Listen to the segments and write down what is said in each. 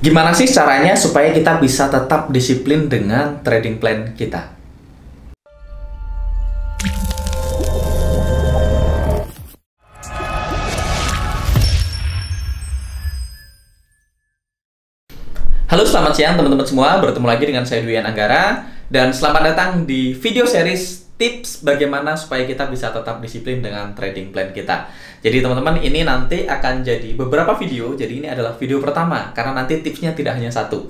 Gimana sih caranya supaya kita bisa tetap disiplin dengan trading plan kita? Halo, selamat siang teman-teman semua. Bertemu lagi dengan saya Dwi Anggara. Dan selamat datang di video series tips bagaimana supaya kita bisa tetap disiplin dengan trading plan kita. Jadi teman-teman, ini nanti akan jadi beberapa video. Jadi ini adalah video pertama, karena nanti tipsnya tidak hanya satu.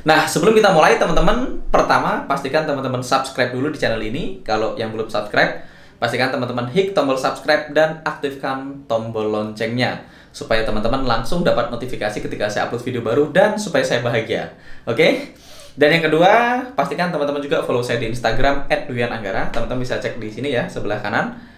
Nah, sebelum kita mulai teman-teman, pertama pastikan teman-teman subscribe dulu di channel ini. Kalau yang belum subscribe, pastikan teman-teman hit tombol subscribe dan aktifkan tombol loncengnya, supaya teman-teman langsung dapat notifikasi ketika saya upload video baru dan supaya saya bahagia. Oke? Dan yang kedua, pastikan teman-teman juga follow saya di Instagram @dwiananggara. Teman-teman bisa cek di sini ya, sebelah kanan.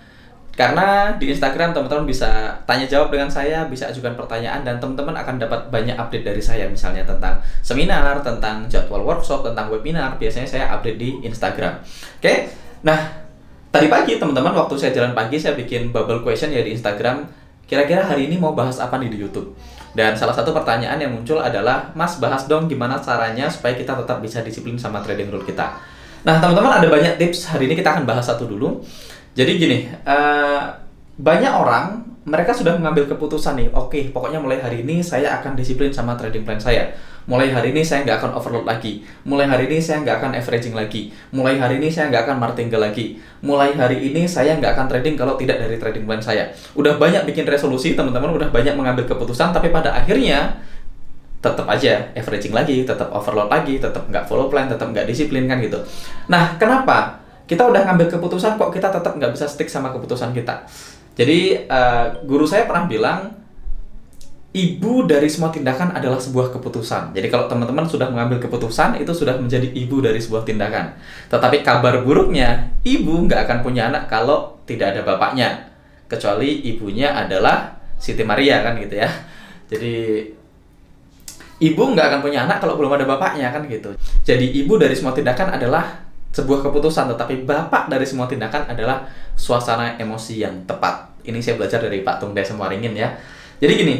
Karena di Instagram teman-teman bisa tanya jawab dengan saya, bisa ajukan pertanyaan, dan teman-teman akan dapat banyak update dari saya, misalnya tentang seminar, tentang jadwal workshop, tentang webinar. Biasanya saya update di Instagram. Oke? Nah, tadi pagi teman-teman, waktu saya jalan pagi, saya bikin bubble question ya di Instagram. Kira-kira hari ini mau bahas apa nih di YouTube? Dan salah satu pertanyaan yang muncul adalah, Mas, bahas dong gimana caranya supaya kita tetap bisa disiplin sama trading rule kita. Nah, teman-teman, ada banyak tips. Hari ini kita akan bahas satu dulu. Jadi gini, banyak orang, mereka sudah mengambil keputusan nih, oke, pokoknya mulai hari ini saya akan disiplin sama trading plan saya. Mulai hari ini saya nggak akan overload lagi. Mulai hari ini saya nggak akan averaging lagi. Mulai hari ini saya nggak akan martingale lagi. Mulai hari ini saya nggak akan trading kalau tidak dari trading plan saya. Udah banyak bikin resolusi, teman-teman, udah banyak mengambil keputusan, tapi pada akhirnya tetap aja averaging lagi, tetap overload lagi, tetap nggak follow plan, tetap nggak disiplin kan gitu. Nah, kenapa? Kita udah ngambil keputusan kok kita tetap nggak bisa stick sama keputusan kita. Jadi, guru saya pernah bilang, ibu dari semua tindakan adalah sebuah keputusan. Jadi kalau teman-teman sudah mengambil keputusan, itu sudah menjadi ibu dari sebuah tindakan. Tetapi kabar buruknya, ibu nggak akan punya anak kalau tidak ada bapaknya. Kecuali ibunya adalah Siti Maria kan gitu ya. Jadi ibu nggak akan punya anak kalau belum ada bapaknya kan gitu. Jadi ibu dari semua tindakan adalah sebuah keputusan, tetapi bapak dari semua tindakan adalah suasana emosi yang tepat. Ini saya belajar dari Pak Tung Desem Waringin ya. Jadi gini,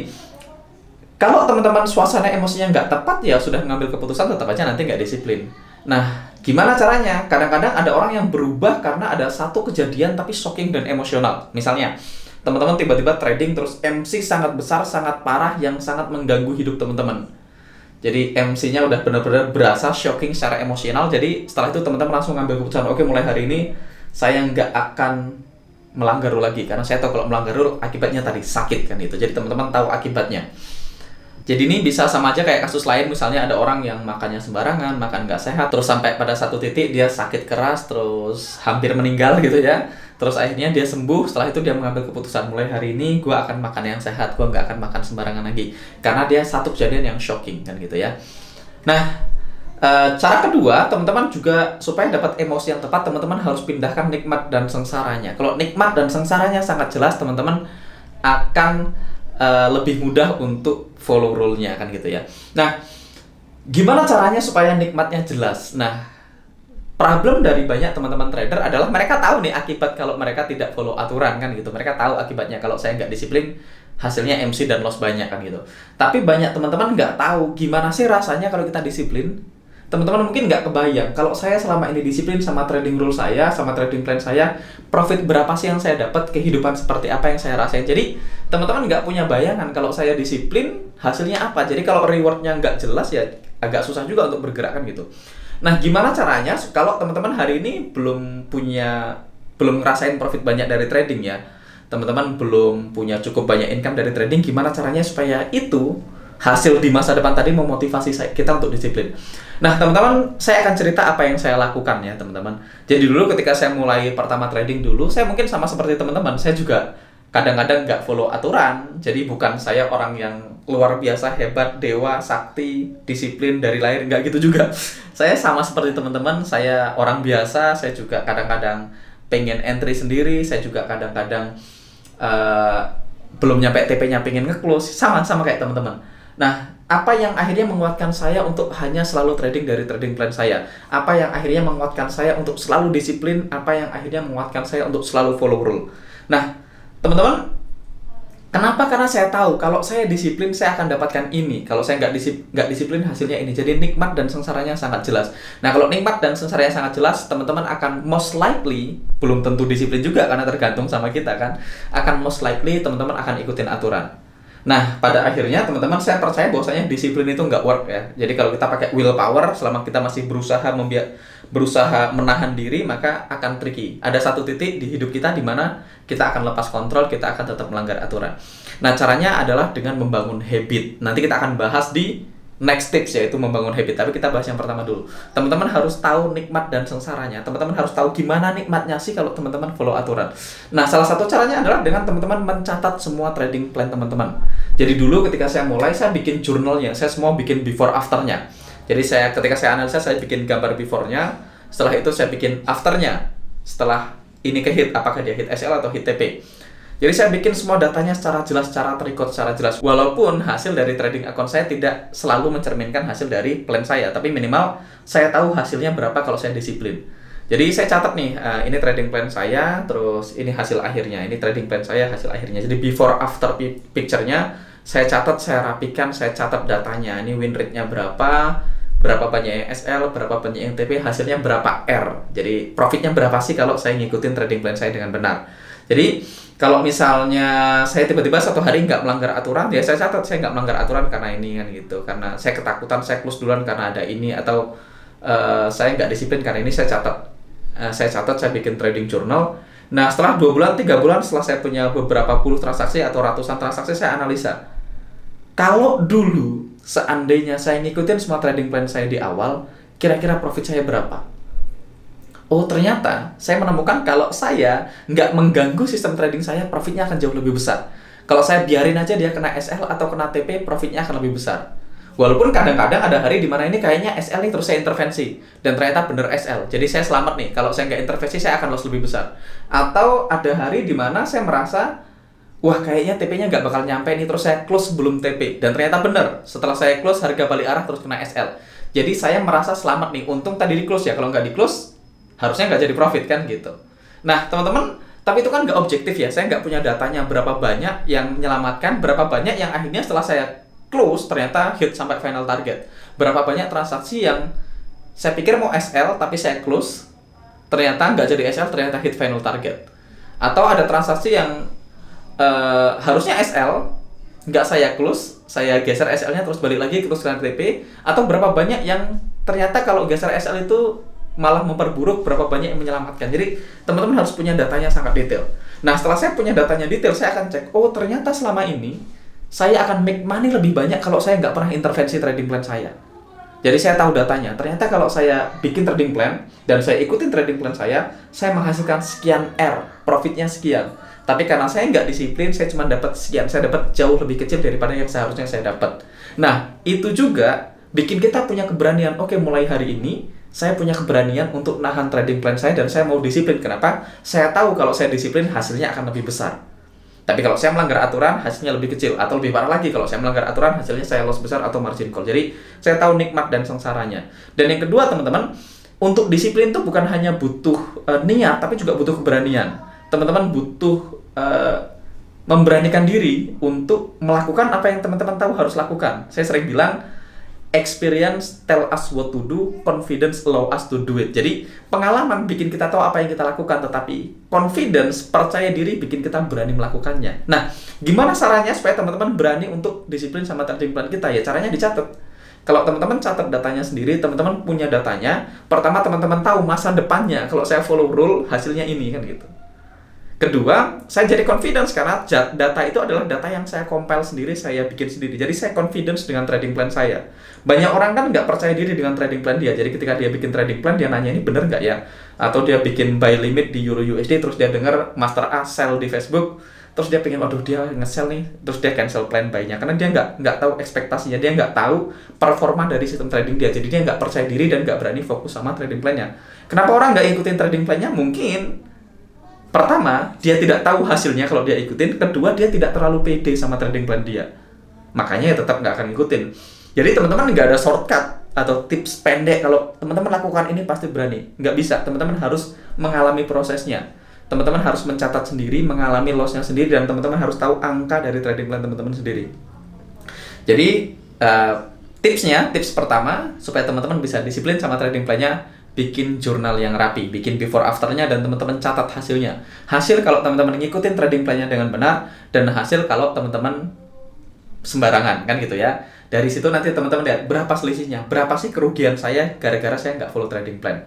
kalau teman-teman suasana emosinya nggak tepat, ya sudah mengambil keputusan tetap aja nanti nggak disiplin. Nah, gimana caranya? Kadang-kadang ada orang yang berubah karena ada satu kejadian tapi shocking dan emosional. Misalnya, teman-teman tiba-tiba trading terus MC sangat besar, sangat parah, yang sangat mengganggu hidup teman-teman. Jadi MC-nya udah benar-benar berasa shocking secara emosional. Jadi setelah itu teman-teman langsung ngambil keputusan, oke, mulai hari ini saya nggak akan melanggar rule lagi, karena saya tahu kalau melanggar rule akibatnya tadi sakit kan itu. Jadi teman-teman tahu akibatnya. Jadi ini bisa sama aja kayak kasus lain, misalnya ada orang yang makannya sembarangan, makan nggak sehat, terus sampai pada satu titik dia sakit keras, terus hampir meninggal gitu ya. Terus akhirnya dia sembuh, setelah itu dia mengambil keputusan, mulai hari ini gue akan makan yang sehat, gue nggak akan makan sembarangan lagi. Karena dia satu kejadian yang shocking kan gitu ya. Nah, cara kedua, teman-teman juga supaya dapat emosi yang tepat, teman-teman harus pindahkan nikmat dan sengsaranya. Kalau nikmat dan sengsaranya sangat jelas, teman-teman akan lebih mudah untuk follow rule-nya kan gitu ya. Nah, gimana caranya supaya nikmatnya jelas? Nah, problem dari banyak teman-teman trader adalah mereka tahu nih akibat kalau mereka tidak follow aturan kan gitu. Mereka tahu akibatnya kalau saya nggak disiplin, hasilnya MC dan loss banyak kan gitu. Tapi banyak teman-teman nggak tahu gimana sih rasanya kalau kita disiplin. Teman-teman mungkin nggak kebayang, kalau saya selama ini disiplin sama trading rule saya, sama trading plan saya, profit berapa sih yang saya dapat, kehidupan seperti apa yang saya rasain. Jadi, teman-teman nggak punya bayangan kalau saya disiplin, hasilnya apa. Jadi, kalau rewardnya nggak jelas, ya agak susah juga untuk bergerak kan gitu. Nah, gimana caranya kalau teman-teman hari ini belum ngerasain profit banyak dari trading ya, teman-teman belum punya cukup banyak income dari trading, gimana caranya supaya itu hasil di masa depan tadi memotivasi kita untuk disiplin. Nah, teman-teman, saya akan cerita apa yang saya lakukan ya, teman-teman. Jadi dulu ketika saya mulai pertama trading dulu, saya mungkin sama seperti teman-teman, saya juga kadang-kadang nggak follow aturan. Jadi bukan saya orang yang luar biasa, hebat, dewa, sakti, disiplin dari lahir, nggak gitu juga. Saya sama seperti teman-teman, saya orang biasa, saya juga kadang-kadang pengen entry sendiri, saya juga kadang-kadang belum nyampe TP-nya pengen nge-close, sama kayak teman-teman. Nah, apa yang akhirnya menguatkan saya untuk hanya selalu trading dari trading plan saya? Apa yang akhirnya menguatkan saya untuk selalu disiplin? Apa yang akhirnya menguatkan saya untuk selalu follow rule? Nah, teman-teman, Kenapa? Karena saya tahu kalau saya disiplin saya akan dapatkan ini. Kalau saya nggak disiplin hasilnya ini. Jadi nikmat dan sengsaranya sangat jelas. Nah kalau nikmat dan sengsaranya sangat jelas, teman-teman akan most likely, belum tentu disiplin juga karena tergantung sama kita kan, akan most likely teman-teman akan ikutin aturan. Nah pada akhirnya teman-teman saya percaya bahwasanya disiplin itu nggak work ya. Jadi kalau kita pakai willpower selama kita masih berusaha menahan diri, maka akan tricky. Ada satu titik di hidup kita di mana kita akan lepas kontrol, kita akan tetap melanggar aturan. Nah, caranya adalah dengan membangun habit. Nanti kita akan bahas di next tips, yaitu membangun habit. Tapi kita bahas yang pertama dulu. Teman-teman harus tahu nikmat dan sengsaranya. Teman-teman harus tahu gimana nikmatnya sih kalau teman-teman follow aturan. Nah, salah satu caranya adalah dengan teman-teman mencatat semua trading plan teman-teman. Jadi dulu ketika saya mulai, saya bikin jurnalnya. Saya semua bikin before afternya. Jadi ketika saya analisa, saya bikin gambar before-nya. Setelah itu saya bikin after-nya. Setelah ini ke hit, apakah dia hit SL atau hit TP. Jadi saya bikin semua datanya secara jelas, secara terikot, secara jelas. Walaupun hasil dari trading account saya tidak selalu mencerminkan hasil dari plan saya, tapi minimal saya tahu hasilnya berapa kalau saya disiplin. Jadi saya catat nih, ini trading plan saya, terus ini hasil akhirnya, ini trading plan saya, hasil akhirnya. Jadi before after picture-nya saya catat, saya rapikan, saya catat datanya. Ini win rate-nya berapa banyak yang SL, berapa banyak yang TP, hasilnya berapa R. Jadi profitnya berapa sih kalau saya ngikutin trading plan saya dengan benar. Jadi kalau misalnya saya tiba-tiba satu hari nggak melanggar aturan, ya saya catat saya nggak melanggar aturan karena ini kan gitu. Karena saya ketakutan, saya close duluan karena ada ini, atau saya nggak disiplin karena ini. Saya catat, saya bikin trading journal. Nah setelah 2 bulan, 3 bulan, setelah saya punya beberapa puluh transaksi atau ratusan transaksi, saya analisa. Kalau dulu seandainya saya ngikutin semua trading plan saya di awal, kira-kira profit saya berapa? Oh ternyata saya menemukan kalau saya nggak mengganggu sistem trading saya, profitnya akan jauh lebih besar. Kalau saya biarin aja dia kena SL atau kena TP, profitnya akan lebih besar. Walaupun kadang-kadang ada hari dimana ini kayaknya SL nih, terus saya intervensi dan ternyata bener SL. Jadi saya selamat nih, kalau saya nggak intervensi saya akan loss lebih besar. Atau ada hari dimana saya merasa wah kayaknya TP-nya nggak bakal nyampe nih, terus saya close sebelum TP. Dan ternyata bener, setelah saya close harga balik arah terus kena SL. Jadi saya merasa selamat nih, untung tadi di close ya, kalau nggak di close harusnya nggak jadi profit kan gitu. Nah teman-teman, tapi itu kan nggak objektif ya, saya nggak punya datanya berapa banyak yang menyelamatkan, berapa banyak yang akhirnya setelah saya close ternyata hit sampai final target. Berapa banyak transaksi yang saya pikir mau SL tapi saya close, ternyata nggak jadi SL, ternyata hit final target. Atau ada transaksi yang harusnya SL, nggak saya close, saya geser SL-nya terus balik lagi terus ke TP. Atau berapa banyak yang ternyata kalau geser SL itu malah memperburuk, berapa banyak yang menyelamatkan. Jadi teman-teman harus punya datanya sangat detail. Nah setelah saya punya datanya detail, saya akan cek, oh ternyata selama ini saya akan make money lebih banyak kalau saya nggak pernah intervensi trading plan saya. Jadi saya tahu datanya, ternyata kalau saya bikin trading plan dan saya ikutin trading plan saya menghasilkan sekian R, profitnya sekian. Tapi karena saya nggak disiplin, saya cuma dapat sekian, saya dapat jauh lebih kecil daripada yang seharusnya saya dapat. Nah itu juga bikin kita punya keberanian, oke mulai hari ini saya punya keberanian untuk nahan trading plan saya dan saya mau disiplin. Kenapa? Saya tahu kalau saya disiplin hasilnya akan lebih besar. Tapi kalau saya melanggar aturan hasilnya lebih kecil, atau lebih parah lagi kalau saya melanggar aturan hasilnya saya loss besar atau margin call. Jadi saya tahu nikmat dan sengsaranya. Dan yang kedua teman-teman, untuk disiplin itu bukan hanya butuh niat tapi juga butuh keberanian. Teman-teman butuh memberanikan diri untuk melakukan apa yang teman-teman tahu harus lakukan. Saya sering bilang, experience tell us what to do, confidence allow us to do it. Jadi pengalaman bikin kita tahu apa yang kita lakukan, tetapi confidence, percaya diri bikin kita berani melakukannya. Nah, gimana caranya supaya teman-teman berani untuk disiplin sama trading plan kita? Ya caranya dicatat. Kalau teman-teman catat datanya sendiri, teman-teman punya datanya. Pertama teman-teman tahu masa depannya, kalau saya follow rule hasilnya ini kan gitu. Kedua, saya jadi confidence karena data itu adalah data yang saya compile sendiri, saya bikin sendiri. Jadi saya confidence dengan trading plan saya. Banyak orang kan nggak percaya diri dengan trading plan dia. Jadi ketika dia bikin trading plan, dia nanya ini bener nggak ya? Atau dia bikin buy limit di Euro USD, terus dia dengar Master A sell di Facebook, terus dia pengen, waduh dia nge-sell nih, terus dia cancel plan buy-nya. Karena dia nggak tahu ekspektasinya, dia nggak tahu performa dari sistem trading dia. Jadi dia nggak percaya diri dan nggak berani fokus sama trading plan-nya. Kenapa orang nggak ikutin trading plan-nya? Mungkin pertama, dia tidak tahu hasilnya kalau dia ikutin. Kedua, dia tidak terlalu pede sama trading plan dia. Makanya ya tetap nggak akan ikutin. Jadi teman-teman nggak ada shortcut atau tips pendek kalau teman-teman lakukan ini pasti berani. Nggak bisa, teman-teman harus mengalami prosesnya. teman-teman harus mencatat sendiri, mengalami loss-nya sendiri, dan teman-teman harus tahu angka dari trading plan teman-teman sendiri. Jadi tips pertama supaya teman-teman bisa disiplin sama trading plan-nya, bikin jurnal yang rapi, bikin before after-nya, dan teman-teman catat hasilnya. Hasil kalau teman-teman ngikutin trading plan-nya dengan benar, dan hasil kalau teman-teman sembarangan, kan gitu ya. Dari situ nanti teman-teman lihat berapa selisihnya, berapa sih kerugian saya gara-gara saya nggak follow trading plan.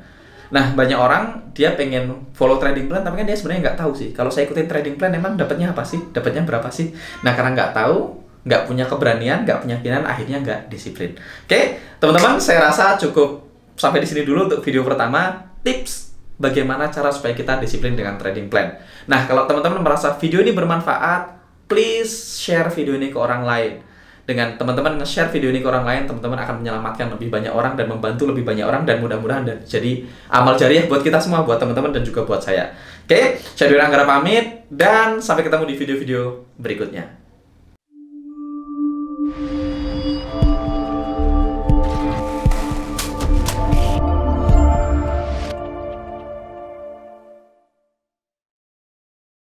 Nah, banyak orang dia pengen follow trading plan, tapi kan dia sebenarnya nggak tahu sih, kalau saya ikutin trading plan emang dapatnya apa sih, dapatnya berapa sih. Nah, karena nggak tahu, nggak punya keberanian, nggak punya keinginan, akhirnya nggak disiplin. Oke, teman-teman, saya rasa cukup sampai di sini dulu untuk video pertama, tips bagaimana cara supaya kita disiplin dengan trading plan. Nah, kalau teman-teman merasa video ini bermanfaat, please share video ini ke orang lain. Dengan teman-teman nge-share video ini ke orang lain, teman-teman akan menyelamatkan lebih banyak orang dan membantu lebih banyak orang, dan mudah-mudahan jadi amal jariah buat kita semua, buat teman-teman dan juga buat saya. Oke, saya Dwi Anggara pamit, dan sampai ketemu di video-video berikutnya.